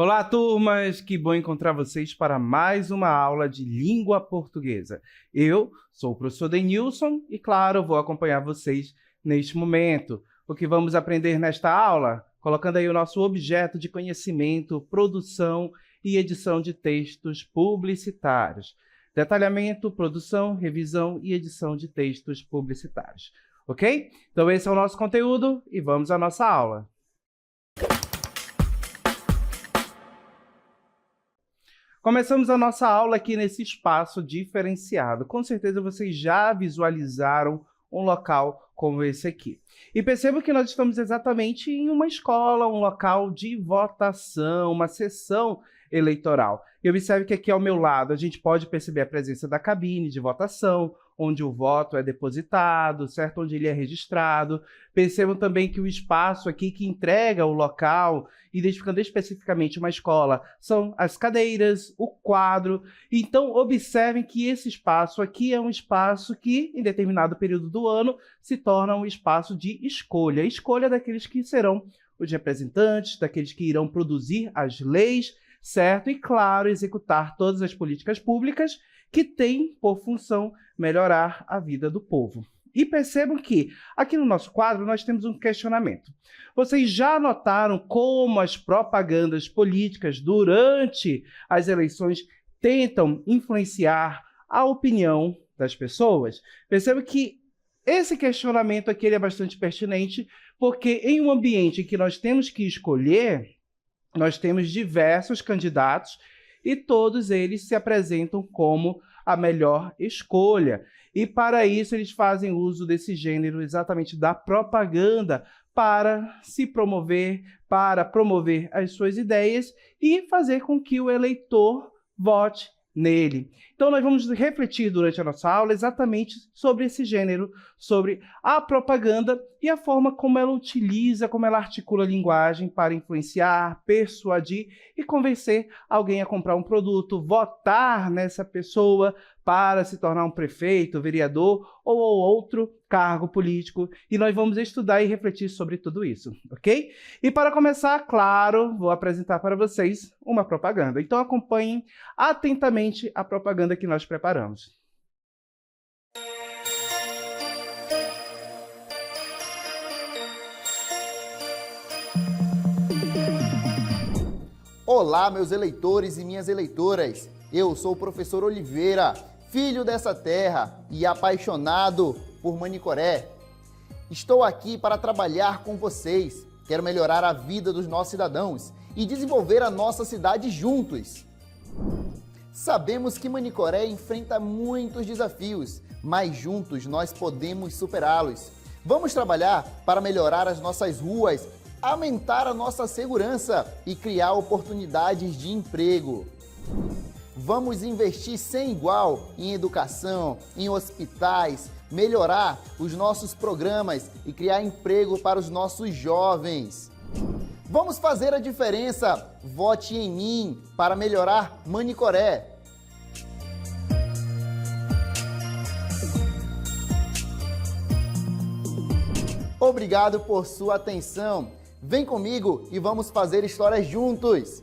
Olá, turmas! Que bom encontrar vocês para mais uma aula de língua portuguesa. Eu sou o professor Denilson e, claro, vou acompanhar vocês neste momento. O que vamos aprender nesta aula? Colocando aí o nosso objeto de conhecimento, produção e edição de textos publicitários. Detalhamento, produção, revisão e edição de textos publicitários. Ok? Então esse é o nosso conteúdo e vamos à nossa aula. Começamos a nossa aula aqui nesse espaço diferenciado. Com certeza vocês já visualizaram um local como esse aqui. E perceba que nós estamos exatamente em uma escola, um local de votação, uma sessão eleitoral. E observe que aqui ao meu lado a gente pode perceber a presença da cabine de votação, onde o voto é depositado, certo? Onde ele é registrado. Percebam também que o espaço aqui que entrega o local, identificando especificamente uma escola, são as cadeiras, o quadro. Então, observem que esse espaço aqui é um espaço que, em determinado período do ano, se torna um espaço de escolha. Escolha daqueles que serão os representantes, daqueles que irão produzir as leis, certo? E, claro, executar todas as políticas públicas que têm por função melhorar a vida do povo. E percebam que aqui no nosso quadro nós temos um questionamento. Vocês já notaram como as propagandas políticas durante as eleições tentam influenciar a opinião das pessoas? Percebam que esse questionamento aqui ele é bastante pertinente, porque em um ambiente em que nós temos que escolher, nós temos diversos candidatos e todos eles se apresentam como a melhor escolha. E para isso eles fazem uso desse gênero exatamente da propaganda para se promover, para promover as suas ideias e fazer com que o eleitor vote nele. Então nós vamos refletir durante a nossa aula exatamente sobre esse gênero, sobre a propaganda e a forma como ela utiliza, como ela articula a linguagem para influenciar, persuadir e convencer alguém a comprar um produto, votar nessa pessoa para se tornar um prefeito, vereador ou outro cargo político. E nós vamos estudar e refletir sobre tudo isso, ok? E para começar, claro, vou apresentar para vocês uma propaganda. Então acompanhem atentamente a propaganda que nós preparamos. Olá, meus eleitores e minhas eleitoras. Eu sou o professor Oliveira, filho dessa terra e apaixonado por Manicoré. Estou aqui para trabalhar com vocês. Quero melhorar a vida dos nossos cidadãos e desenvolver a nossa cidade juntos. Sabemos que Manicoré enfrenta muitos desafios, mas juntos nós podemos superá-los. Vamos trabalhar para melhorar as nossas ruas, aumentar a nossa segurança e criar oportunidades de emprego. Vamos investir sem igual em educação, em hospitais, melhorar os nossos programas e criar emprego para os nossos jovens. Vamos fazer a diferença. Vote em mim para melhorar Manicoré. Obrigado por sua atenção. Vem comigo e vamos fazer histórias juntos!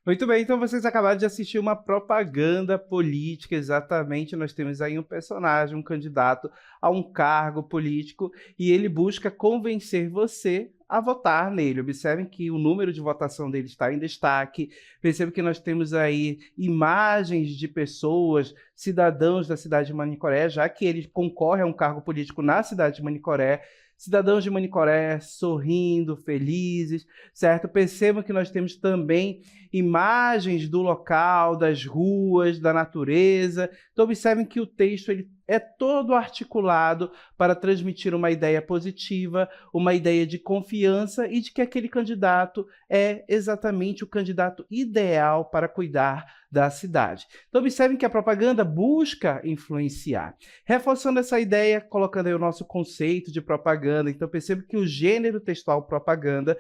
Muito bem, então vocês acabaram de assistir uma propaganda política, exatamente, nós temos aí um personagem, um candidato a um cargo político e ele busca convencer você a votar nele. Observem que o número de votação dele está em destaque, percebam que nós temos aí imagens de pessoas, cidadãos da cidade de Manicoré, já que ele concorre a um cargo político na cidade de Manicoré, cidadãos de Manicoré sorrindo, felizes, certo? Percebam que nós temos também imagens do local, das ruas, da natureza. Então observem que o texto ele é todo articulado para transmitir uma ideia positiva, uma ideia de confiança e de que aquele candidato é exatamente o candidato ideal para cuidar da cidade. Então observem que a propaganda busca influenciar. Reforçando essa ideia, colocando aí o nosso conceito de propaganda, então perceba que o gênero textual propaganda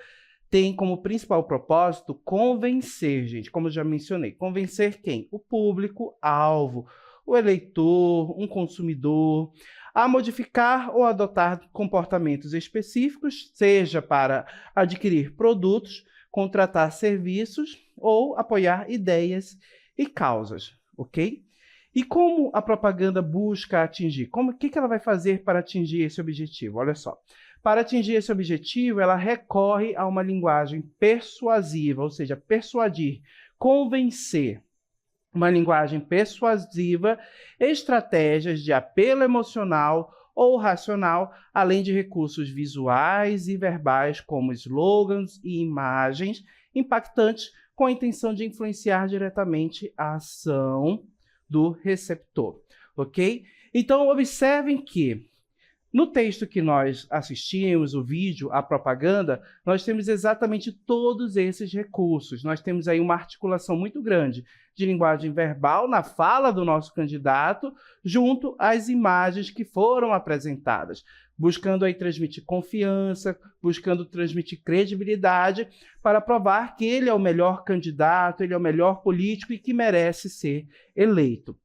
tem como principal propósito convencer, gente, como eu já mencionei. Convencer quem? O público-alvo, o eleitor, um consumidor, a modificar ou adotar comportamentos específicos, seja para adquirir produtos, contratar serviços ou apoiar ideias e causas, ok? E como a propaganda busca atingir? O que ela vai fazer para atingir esse objetivo? Olha só. Para atingir esse objetivo, ela recorre a uma linguagem persuasiva, ou seja, persuadir, convencer. Uma linguagem persuasiva, estratégias de apelo emocional ou racional, além de recursos visuais e verbais, como slogans e imagens impactantes, com a intenção de influenciar diretamente a ação do receptor, ok? Então, observem que no texto que nós assistimos, o vídeo, a propaganda, nós temos exatamente todos esses recursos. Nós temos aí uma articulação muito grande de linguagem verbal na fala do nosso candidato, junto às imagens que foram apresentadas, buscando aí transmitir confiança, buscando transmitir credibilidade, para provar que ele é o melhor candidato, ele é o melhor político e que merece ser eleito.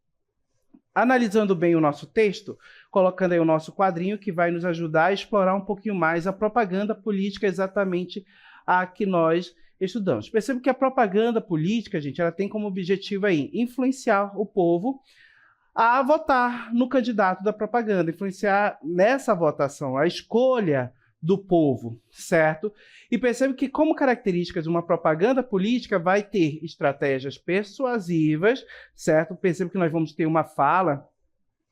Analisando bem o nosso texto, colocando aí o nosso quadrinho que vai nos ajudar a explorar um pouquinho mais a propaganda política exatamente a que nós estudamos. Perceba que a propaganda política, gente, ela tem como objetivo aí influenciar o povo a votar no candidato da propaganda, influenciar nessa votação, a escolha do povo, certo? E percebe que, como características de uma propaganda política, vai ter estratégias persuasivas, certo? Percebe que nós vamos ter uma fala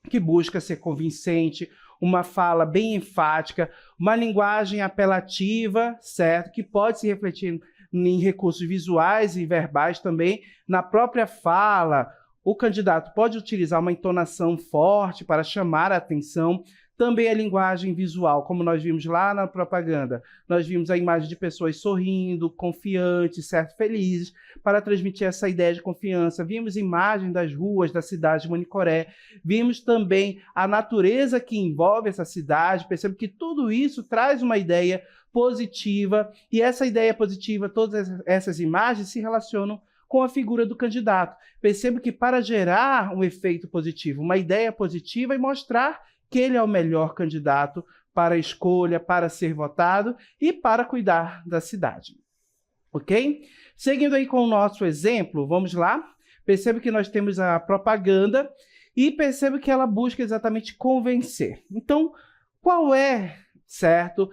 que busca ser convincente, uma fala bem enfática, uma linguagem apelativa, certo? Que pode se refletir em recursos visuais e verbais também. Na própria fala, o candidato pode utilizar uma entonação forte para chamar a atenção. Também a linguagem visual, como nós vimos lá na propaganda. Nós vimos a imagem de pessoas sorrindo, confiantes, certo? Felizes, para transmitir essa ideia de confiança. Vimos imagem das ruas da cidade de Manicoré. Vimos também a natureza que envolve essa cidade. Percebe que tudo isso traz uma ideia positiva. E essa ideia positiva, todas essas imagens se relacionam com a figura do candidato. Percebo que para gerar um efeito positivo, uma ideia positiva e mostrar que ele é o melhor candidato para a escolha, para ser votado e para cuidar da cidade. Ok? Seguindo aí com o nosso exemplo, vamos lá. Perceba que nós temos a propaganda e perceba que ela busca exatamente convencer. Então, qual é, certo?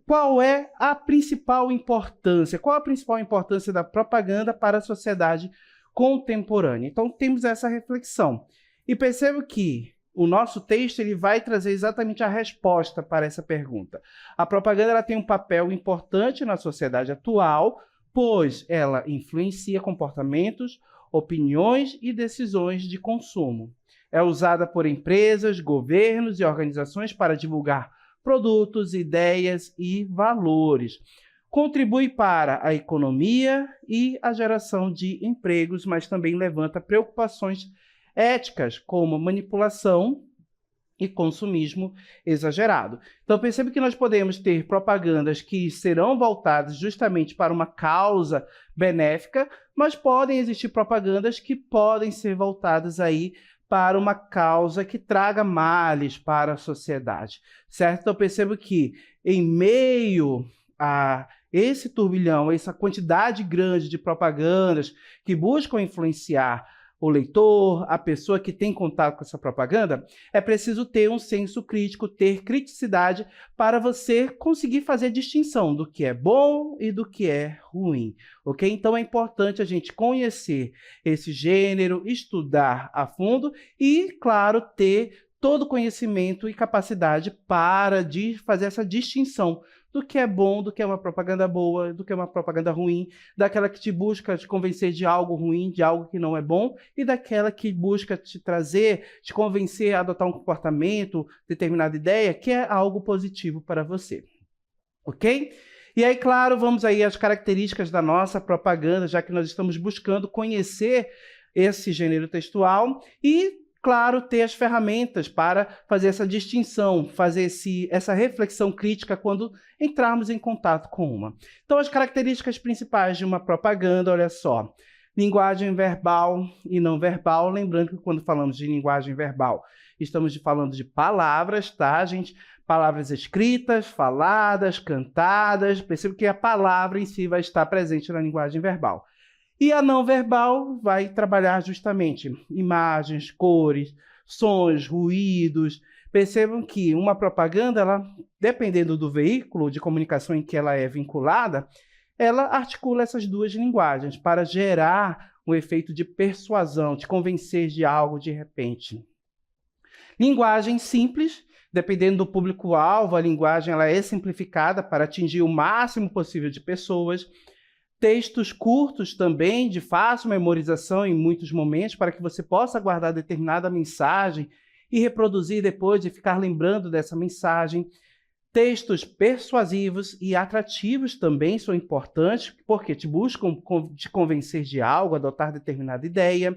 Qual é a principal importância? Qual a principal importância da propaganda para a sociedade contemporânea? Então, temos essa reflexão. E perceba que o nosso texto ele vai trazer exatamente a resposta para essa pergunta. A propaganda ela tem um papel importante na sociedade atual, pois ela influencia comportamentos, opiniões e decisões de consumo. É usada por empresas, governos e organizações para divulgar produtos, ideias e valores. Contribui para a economia e a geração de empregos, mas também levanta preocupações éticas, como manipulação e consumismo exagerado. Então, percebe que nós podemos ter propagandas que serão voltadas justamente para uma causa benéfica, mas podem existir propagandas que podem ser voltadas aí para uma causa que traga males para a sociedade, certo? Então, percebo que em meio a esse turbilhão, essa quantidade grande de propagandas que buscam influenciar o leitor, a pessoa que tem contato com essa propaganda, é preciso ter um senso crítico, ter criticidade para você conseguir fazer a distinção do que é bom e do que é ruim, ok? Então é importante a gente conhecer esse gênero, estudar a fundo e, claro, ter todo o conhecimento e capacidade para fazer essa distinção do que é bom, do que é uma propaganda boa, do que é uma propaganda ruim, daquela que te busca te convencer de algo ruim, de algo que não é bom, e daquela que busca te trazer, te convencer a adotar um comportamento, determinada ideia, que é algo positivo para você. Ok? E aí, claro, vamos aí às características da nossa propaganda, já que nós estamos buscando conhecer esse gênero textual e claro, ter as ferramentas para fazer essa distinção, fazer essa reflexão crítica quando entrarmos em contato com uma. Então, as características principais de uma propaganda, olha só. Linguagem verbal e não verbal. Lembrando que quando falamos de linguagem verbal, estamos falando de palavras, tá, gente? Palavras escritas, faladas, cantadas. Perceba que a palavra em si vai estar presente na linguagem verbal. E a não verbal vai trabalhar justamente imagens, cores, sons, ruídos. Percebam que uma propaganda, ela, dependendo do veículo de comunicação em que ela é vinculada, ela articula essas duas linguagens para gerar um efeito de persuasão, de convencer de algo de repente. Linguagem simples, dependendo do público-alvo, a linguagem ela é simplificada para atingir o máximo possível de pessoas. Textos curtos também, de fácil memorização em muitos momentos, para que você possa guardar determinada mensagem e reproduzir depois e ficar lembrando dessa mensagem. Textos persuasivos e atrativos também são importantes, porque te buscam te convencer de algo, adotar determinada ideia.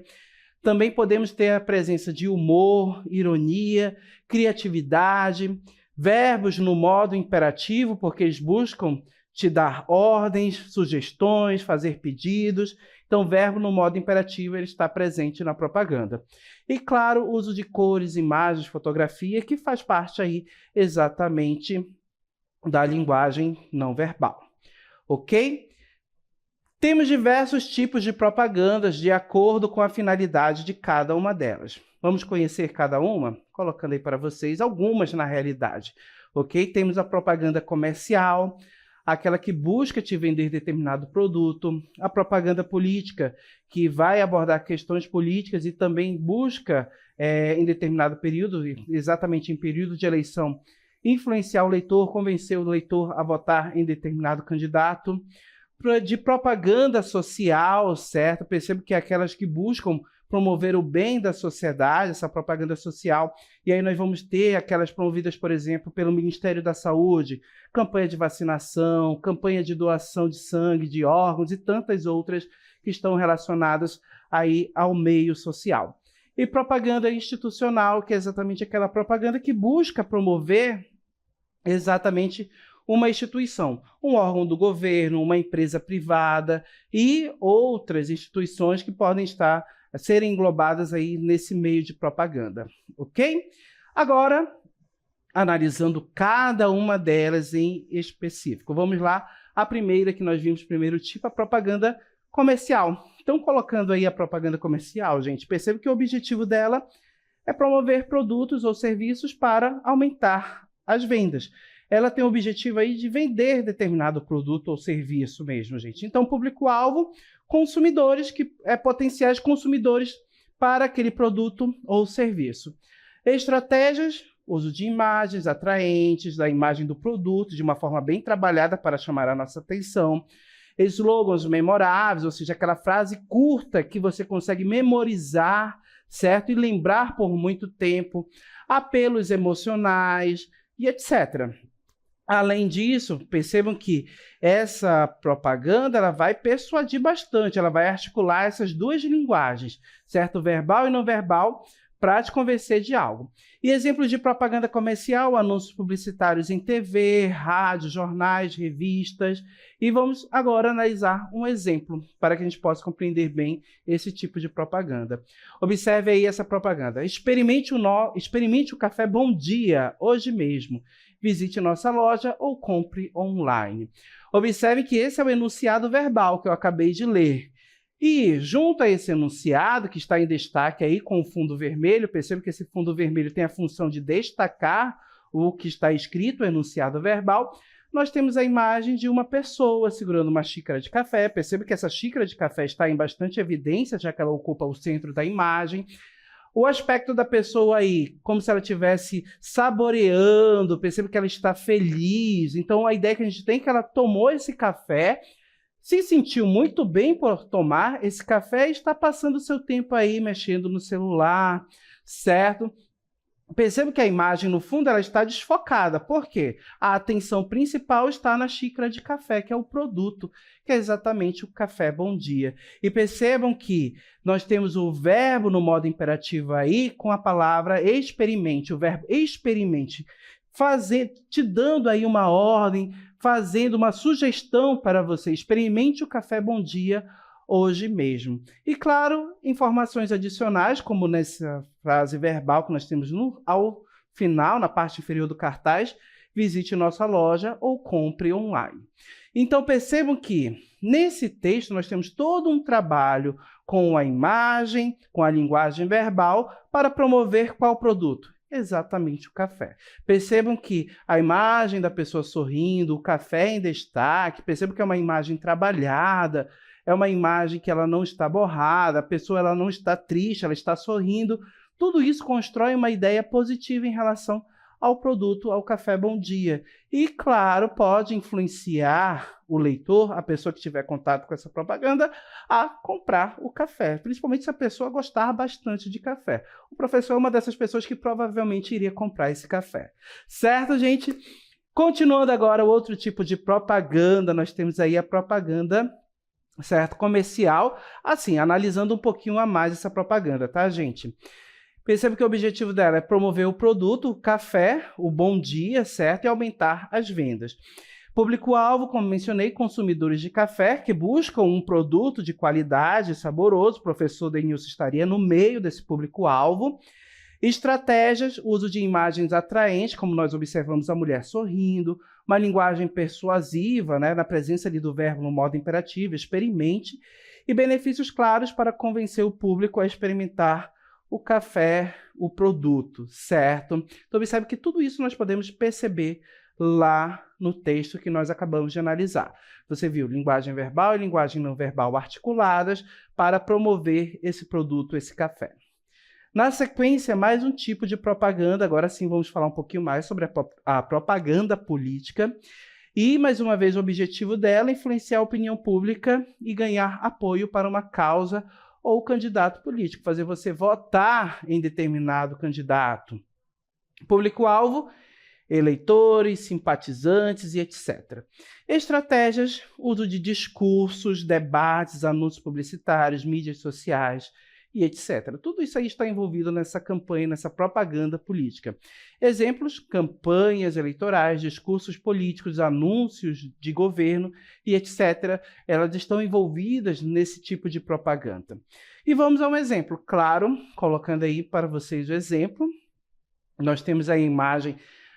Também podemos ter a presença de humor, ironia, criatividade, verbos no modo imperativo, porque eles buscam te dar ordens, sugestões, fazer pedidos. Então, o verbo no modo imperativo ele está presente na propaganda. E, claro, o uso de cores, imagens, fotografia, que faz parte aí exatamente da linguagem não verbal. Ok? Temos diversos tipos de propagandas de acordo com a finalidade de cada uma delas. Vamos conhecer cada uma? Colocando aí para vocês algumas na realidade. Ok? Temos a propaganda comercial, aquela que busca te vender determinado produto, a propaganda política, que vai abordar questões políticas e também busca, em determinado período, exatamente em período de eleição, influenciar o leitor, convencer o leitor a votar em determinado candidato. De propaganda social, certo? Percebo que é aquelas que buscam promover o bem da sociedade, essa propaganda social, e aí nós vamos ter aquelas promovidas, por exemplo, pelo Ministério da Saúde, campanha de vacinação, campanha de doação de sangue, de órgãos e tantas outras que estão relacionadas aí ao meio social. E propaganda institucional, que é exatamente aquela propaganda que busca promover exatamente uma instituição, um órgão do governo, uma empresa privada e outras instituições que podem serem englobadas aí nesse meio de propaganda, ok? Agora, analisando cada uma delas em específico. Vamos lá, a primeira que nós vimos primeiro tipo, a propaganda comercial. Então, colocando aí a propaganda comercial, gente, perceba que o objetivo dela é promover produtos ou serviços para aumentar as vendas. Ela tem o objetivo aí de vender determinado produto ou serviço mesmo, gente. Então, público-alvo, consumidores, potenciais consumidores para aquele produto ou serviço. Estratégias, uso de imagens atraentes, da imagem do produto, de uma forma bem trabalhada para chamar a nossa atenção. Slogans memoráveis, ou seja, aquela frase curta que você consegue memorizar, certo? E lembrar por muito tempo. Apelos emocionais e etc. Além disso, percebam que essa propaganda ela vai persuadir bastante, ela vai articular essas duas linguagens, certo? Verbal e não verbal, para te convencer de algo. E exemplos de propaganda comercial, anúncios publicitários em TV, rádio, jornais, revistas. E vamos agora analisar um exemplo para que a gente possa compreender bem esse tipo de propaganda. Observe aí essa propaganda. Experimente o café Bom Dia hoje mesmo. Visite nossa loja ou compre online. Observe que esse é o enunciado verbal que eu acabei de ler. E, junto a esse enunciado, que está em destaque aí com o fundo vermelho, perceba que esse fundo vermelho tem a função de destacar o que está escrito, o enunciado verbal, nós temos a imagem de uma pessoa segurando uma xícara de café. Perceba que essa xícara de café está em bastante evidência, já que ela ocupa o centro da imagem. O aspecto da pessoa aí, como se ela estivesse saboreando, perceba que ela está feliz. Então, a ideia que a gente tem é que ela tomou esse café, se sentiu muito bem por tomar esse café e está passando o seu tempo aí mexendo no celular, certo? Perceba que a imagem, no fundo, ela está desfocada. Por quê? A atenção principal está na xícara de café, que é o produto, que é exatamente o café Bom Dia. E percebam que nós temos o verbo no modo imperativo aí com a palavra experimente, o verbo experimente, te dando aí uma ordem, fazendo uma sugestão para você. Experimente o café Bom Dia hoje mesmo. E, claro, informações adicionais, como nessa frase verbal que nós temos ao final, na parte inferior do cartaz, visite nossa loja ou compre online. Então percebam que nesse texto nós temos todo um trabalho com a imagem, com a linguagem verbal, para promover qual produto? Exatamente o café. Percebam que a imagem da pessoa sorrindo, o café em destaque, percebam que é uma imagem trabalhada, é uma imagem que ela não está borrada, a pessoa ela não está triste, ela está sorrindo. Tudo isso constrói uma ideia positiva em relação ao produto, ao Café Bom Dia. E, claro, pode influenciar o leitor, a pessoa que tiver contato com essa propaganda, a comprar o café, principalmente se a pessoa gostar bastante de café. O professor é uma dessas pessoas que provavelmente iria comprar esse café. Certo, gente? Continuando agora, o outro tipo de propaganda, nós temos aí a propaganda, certo, comercial, assim, analisando um pouquinho a mais essa propaganda, tá, gente? Perceba que o objetivo dela é promover o produto, o café, o bom dia, certo? E aumentar as vendas. Público-alvo, como mencionei, consumidores de café que buscam um produto de qualidade, saboroso. O professor Denilson estaria no meio desse público-alvo. Estratégias, uso de imagens atraentes, como nós observamos a mulher sorrindo, uma linguagem persuasiva, né, na presença ali do verbo no modo imperativo, experimente, e benefícios claros para convencer o público a experimentar o café, o produto, certo? Então, observe que tudo isso nós podemos perceber lá no texto que nós acabamos de analisar. Você viu linguagem verbal e linguagem não verbal articuladas para promover esse produto, esse café. Na sequência, mais um tipo de propaganda. Agora sim, vamos falar um pouquinho mais sobre a propaganda política. E, mais uma vez, o objetivo dela é influenciar a opinião pública e ganhar apoio para uma causa ou candidato político, fazer você votar em determinado candidato. Público-alvo, eleitores, simpatizantes e etc. Estratégias, uso de discursos, debates, anúncios publicitários, mídias sociais e etc. Tudo isso aí está envolvido nessa campanha, nessa propaganda política. Exemplos, campanhas eleitorais, discursos políticos, anúncios de governo e etc. Elas estão envolvidas nesse tipo de propaganda. E vamos a um exemplo, claro, colocando aí para vocês o exemplo. Nós temos a imagem,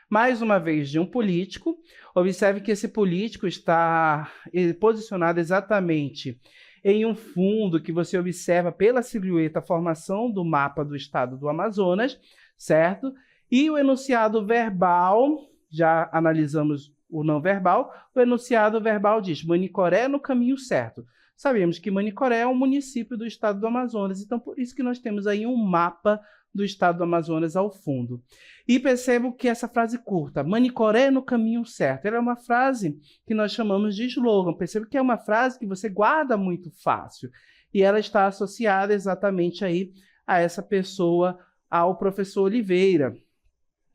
mais uma vez, de um político. Observe que esse político está posicionado exatamente em um fundo que você observa pela silhueta a formação do mapa do estado do Amazonas, certo? E o enunciado verbal, já analisamos o não verbal, o enunciado verbal diz: Manicoré no caminho certo. Sabemos que Manicoré é um município do estado do Amazonas, então por isso que nós temos aí um mapa do estado do Amazonas ao fundo. E percebo que essa frase curta, Manicoré no caminho certo, ela é uma frase que nós chamamos de slogan. Percebo que é uma frase que você guarda muito fácil. E ela está associada exatamente aí a essa pessoa, ao professor Oliveira,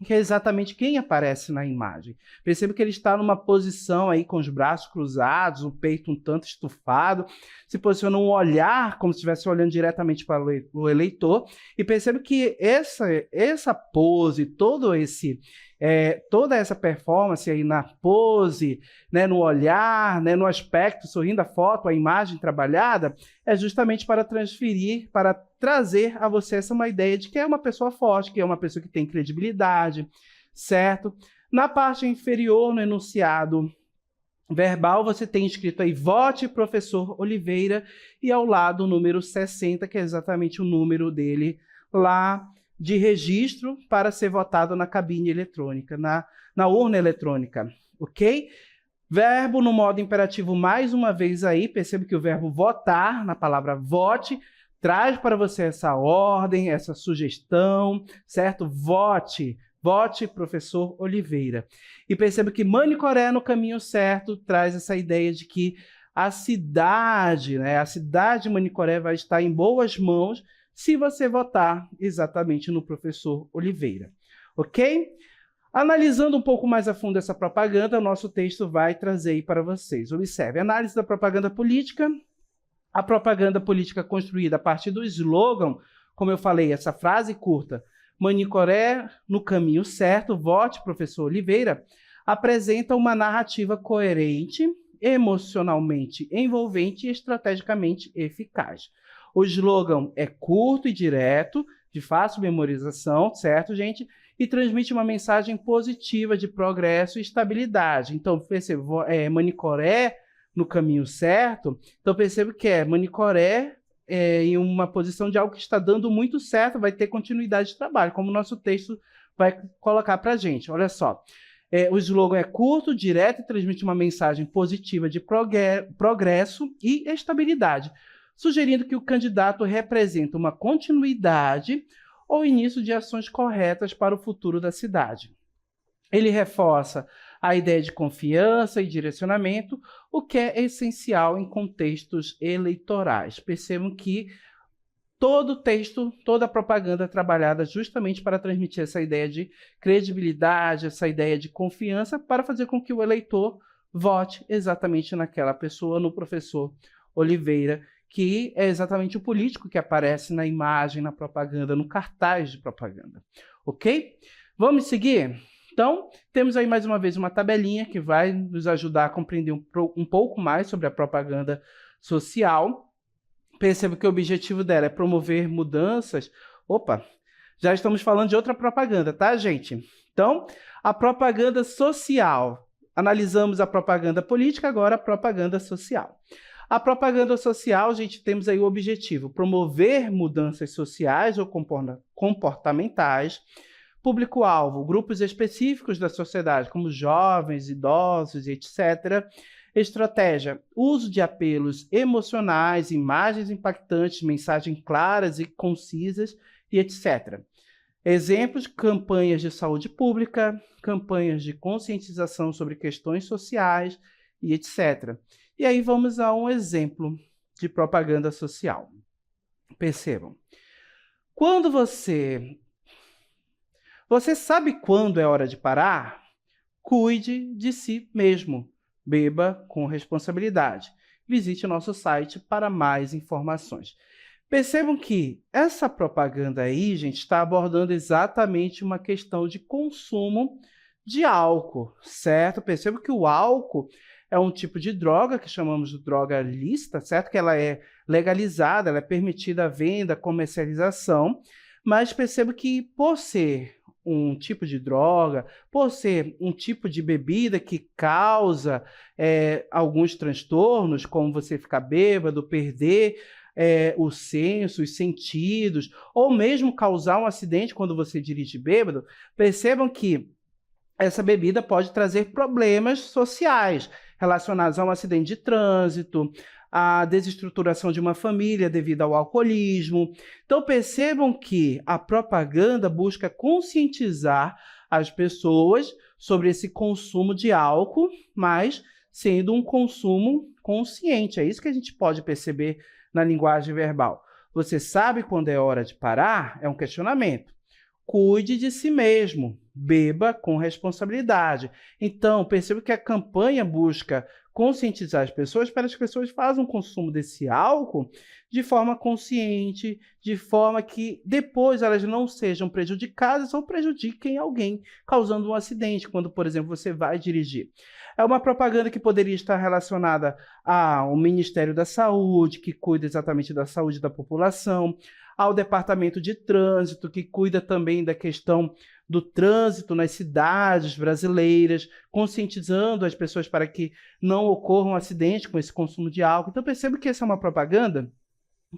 que é exatamente quem aparece na imagem. Perceba que ele está numa posição aí com os braços cruzados, o peito um tanto estufado, se posiciona um olhar como se estivesse olhando diretamente para o eleitor, e perceba que essa pose, toda essa performance aí na pose, né, no olhar, né, no aspecto, sorrindo a foto, a imagem trabalhada, é justamente para transferir, para trazer a você uma ideia de que é uma pessoa forte, que é uma pessoa que tem credibilidade, certo? Na parte inferior, no enunciado verbal, você tem escrito aí, vote professor Oliveira, e ao lado o número 60, que é exatamente o número dele lá de registro para ser votado na cabine eletrônica, na urna eletrônica, ok? Verbo no modo imperativo mais uma vez aí, perceba que o verbo votar, na palavra vote, traz para você essa ordem, essa sugestão, certo? Vote, vote professor Oliveira. E perceba que Manicoré no caminho certo traz essa ideia de que a cidade, né, a cidade de Manicoré vai estar em boas mãos se você votar exatamente no professor Oliveira, ok? Analisando um pouco mais a fundo essa propaganda, o nosso texto vai trazer aí para vocês. Observe, análise da propaganda política. A propaganda política construída a partir do slogan, como eu falei, essa frase curta, Manicoré no caminho certo, vote professor Oliveira, apresenta uma narrativa coerente, emocionalmente envolvente e estrategicamente eficaz. O slogan é curto e direto, de fácil memorização, certo, gente? e transmite uma mensagem positiva de progresso e estabilidade. Então, percebo, Manicoré no caminho certo, então percebo que Manicoré em uma posição de algo que está dando muito certo, vai ter continuidade de trabalho, como o nosso texto vai colocar para a gente. Olha só, o slogan é curto, direto e transmite uma mensagem positiva de progresso e estabilidade, sugerindo que o candidato representa uma continuidade ou início de ações corretas para o futuro da cidade. Ele reforça a ideia de confiança e direcionamento, o que é essencial em contextos eleitorais. Percebam que todo o texto, toda a propaganda é trabalhada justamente para transmitir essa ideia de credibilidade, essa ideia de confiança, para fazer com que o eleitor vote exatamente naquela pessoa, no professor Oliveira, que é exatamente o político que aparece na imagem, na propaganda, no cartaz de propaganda. Ok? Vamos seguir? Então, temos aí mais uma vez uma tabelinha que vai nos ajudar a compreender um pouco mais sobre a propaganda social. Perceba que o objetivo dela é promover mudanças. Opa, já estamos falando de outra propaganda, tá, gente? Então, a propaganda social. Analisamos a propaganda política, agora a propaganda social. A propaganda social, gente, temos aí o objetivo: promover mudanças sociais ou comportamentais, público-alvo, grupos específicos da sociedade, como jovens, idosos, etc. Estratégia: uso de apelos emocionais, imagens impactantes, mensagens claras e concisas, e etc. Exemplos: campanhas de saúde pública, campanhas de conscientização sobre questões sociais, e etc. E aí vamos a um exemplo de propaganda social. Percebam. Quando você sabe quando é hora de parar? Cuide de si mesmo. Beba com responsabilidade. Visite nosso site para mais informações. Percebam que essa propaganda aí, gente, está abordando exatamente uma questão de consumo de álcool, certo? Percebam que o álcool é um tipo de droga que chamamos de droga lícita, certo? Que ela é legalizada, ela é permitida a venda, a comercialização, mas percebo que por ser um tipo de droga, por ser um tipo de bebida que causa alguns transtornos, como você ficar bêbado, perder o senso, os sentidos, ou mesmo causar um acidente quando você dirige bêbado, percebam que essa bebida pode trazer problemas sociais relacionados a um acidente de trânsito, a desestruturação de uma família devido ao alcoolismo. Então percebam que a propaganda busca conscientizar as pessoas sobre esse consumo de álcool, mas sendo um consumo consciente. É isso que a gente pode perceber na linguagem verbal. Você sabe quando é hora de parar? É um questionamento. Cuide de si mesmo, beba com responsabilidade. Então, perceba que a campanha busca conscientizar as pessoas para que as pessoas façam o consumo desse álcool de forma consciente, de forma que depois elas não sejam prejudicadas ou prejudiquem alguém, causando um acidente, quando, por exemplo, você vai dirigir. É uma propaganda que poderia estar relacionada ao Ministério da Saúde, que cuida exatamente da saúde da população, ao Departamento de Trânsito, que cuida também da questão do trânsito nas cidades brasileiras, conscientizando as pessoas para que não ocorra um acidente com esse consumo de álcool. Então, percebo que essa é uma propaganda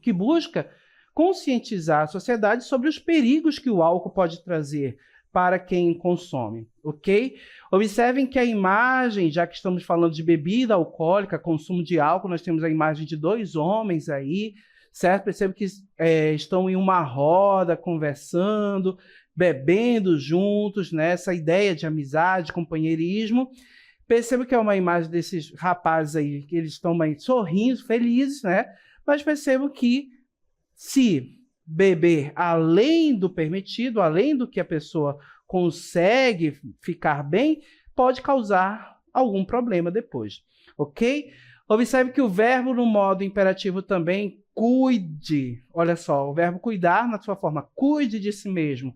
que busca conscientizar a sociedade sobre os perigos que o álcool pode trazer para quem consome, ok? Observem que a imagem, já que estamos falando de bebida alcoólica, consumo de álcool, nós temos a imagem de dois homens aí, certo? Percebo que estão em uma roda, conversando, bebendo juntos, né? Essa ideia de amizade, companheirismo. Percebo que é uma imagem desses rapazes aí, que eles estão mais sorrindo, felizes, né? Mas percebo que se beber além do permitido, além do que a pessoa consegue ficar bem, pode causar algum problema depois, ok? Observe que o verbo no modo imperativo também, cuide. Olha só, o verbo cuidar na sua forma, cuide de si mesmo,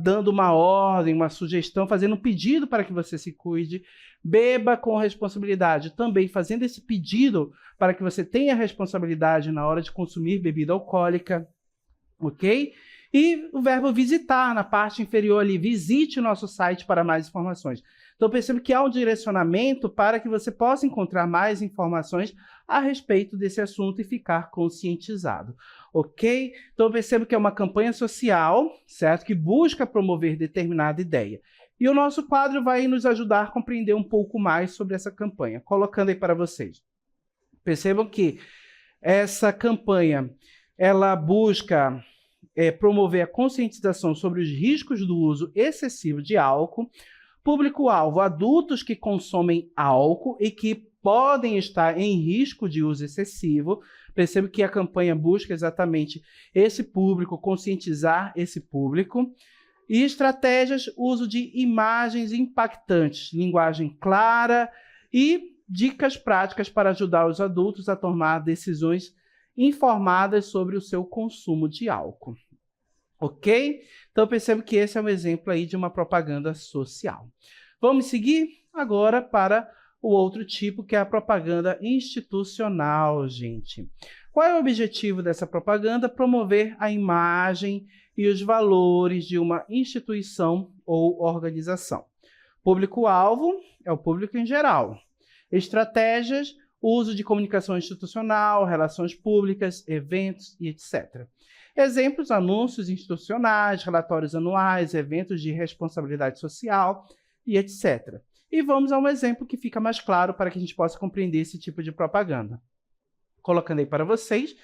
dando uma ordem, uma sugestão, fazendo um pedido para que você se cuide. Beba com responsabilidade, também fazendo esse pedido para que você tenha responsabilidade na hora de consumir bebida alcoólica, ok? E o verbo visitar, na parte inferior ali, visite o nosso site para mais informações. Então, perceba que há um direcionamento para que você possa encontrar mais informações a respeito desse assunto e ficar conscientizado, ok? Então, perceba que é uma campanha social, certo? Que busca promover determinada ideia. E o nosso quadro vai nos ajudar a compreender um pouco mais sobre essa campanha, colocando aí para vocês. Percebam que essa campanha, ela busca promover a conscientização sobre os riscos do uso excessivo de álcool, público-alvo, adultos que consomem álcool e que podem estar em risco de uso excessivo. Percebo que a campanha busca exatamente esse público, conscientizar esse público. E estratégias, uso de imagens impactantes, linguagem clara e dicas práticas para ajudar os adultos a tomar decisões informadas sobre o seu consumo de álcool. Ok? Então, eu percebo que esse é um exemplo aí de uma propaganda social. Vamos seguir agora para o outro tipo, que é a propaganda institucional, gente. Qual é o objetivo dessa propaganda? Promover a imagem e os valores de uma instituição ou organização. Público-alvo é o público em geral. Estratégias, uso de comunicação institucional, relações públicas, eventos e etc. Exemplos, anúncios institucionais, relatórios anuais, eventos de responsabilidade social e etc. E vamos a um exemplo que fica mais claro para que a gente possa compreender esse tipo de propaganda. Colocando aí para vocês,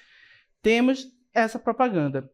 temos essa propaganda.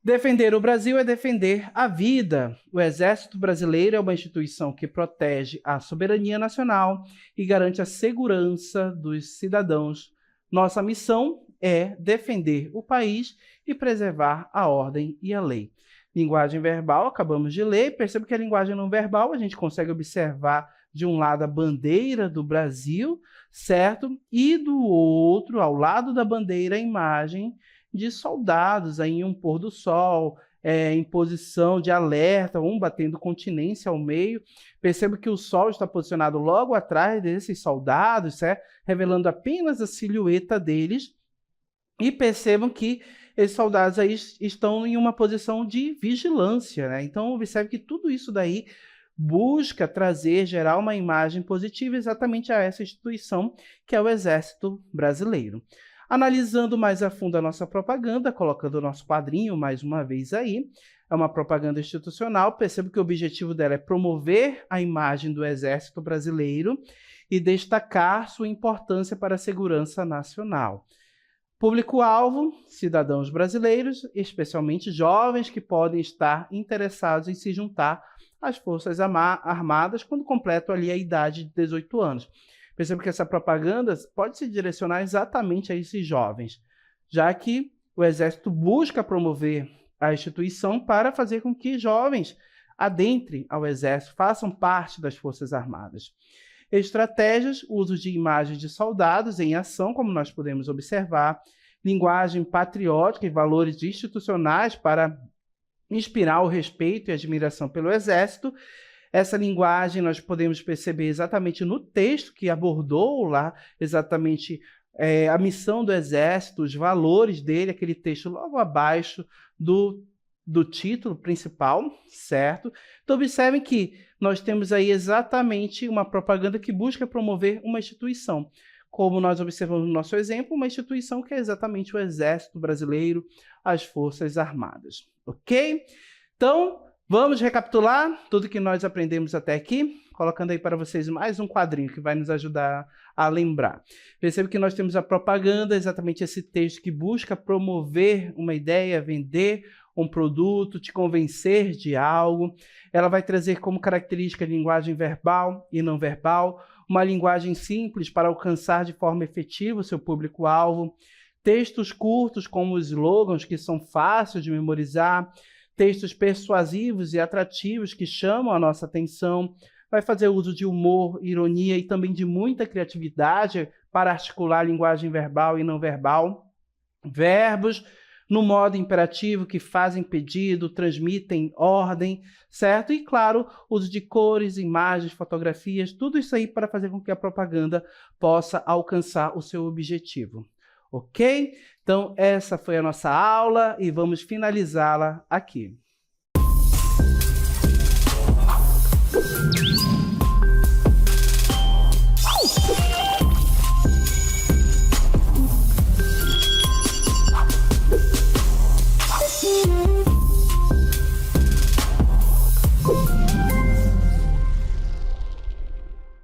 Defender o Brasil é defender a vida. O Exército Brasileiro é uma instituição que protege a soberania nacional e garante a segurança dos cidadãos. Nossa missão é defender o país e preservar a ordem e a lei. Linguagem verbal, acabamos de ler. Perceba que a linguagem não verbal, a gente consegue observar de um lado a bandeira do Brasil, certo? E do outro, ao lado da bandeira, a imagem de soldados aí em um pôr do sol, em posição de alerta, um batendo continência ao meio. Perceba que o sol está posicionado logo atrás desses soldados, certo? Revelando apenas a silhueta deles. E percebam que esses soldados aí estão em uma posição de vigilância, né? Então, observe que tudo isso daí busca trazer, gerar uma imagem positiva exatamente a essa instituição, que é o Exército Brasileiro. Analisando mais a fundo a nossa propaganda, colocando o nosso quadrinho mais uma vez aí, é uma propaganda institucional. Percebo que o objetivo dela é promover a imagem do Exército Brasileiro e destacar sua importância para a segurança nacional. Público-alvo, cidadãos brasileiros, especialmente jovens que podem estar interessados em se juntar às Forças Armadas quando completam ali a idade de 18 anos. Perceba que essa propaganda pode se direcionar exatamente a esses jovens, já que o Exército busca promover a instituição para fazer com que jovens adentrem ao Exército, façam parte das Forças Armadas. Estratégias, uso de imagens de soldados em ação, como nós podemos observar, linguagem patriótica e valores institucionais para inspirar o respeito e admiração pelo Exército. Essa linguagem nós podemos perceber exatamente no texto que abordou lá, exatamente a missão do Exército, os valores dele, aquele texto logo abaixo do título principal, certo? Então, observem que nós temos aí exatamente uma propaganda que busca promover uma instituição. Como nós observamos no nosso exemplo, uma instituição que é exatamente o Exército Brasileiro, as Forças Armadas. Ok? Então, vamos recapitular tudo que nós aprendemos até aqui, colocando aí para vocês mais um quadrinho que vai nos ajudar a lembrar. Perceba que nós temos a propaganda, exatamente esse texto que busca promover uma ideia, vender um produto, te convencer de algo. Ela vai trazer como característica a linguagem verbal e não verbal, uma linguagem simples para alcançar de forma efetiva o seu público-alvo, textos curtos como os slogans que são fáceis de memorizar, textos persuasivos e atrativos que chamam a nossa atenção, vai fazer uso de humor, ironia e também de muita criatividade para articular a linguagem verbal e não verbal, verbos no modo imperativo que fazem pedido, transmitem ordem, certo? E, claro, uso de cores, imagens, fotografias, tudo isso aí para fazer com que a propaganda possa alcançar o seu objetivo. ok? Então, essa foi a nossa aula e vamos finalizá-la aqui.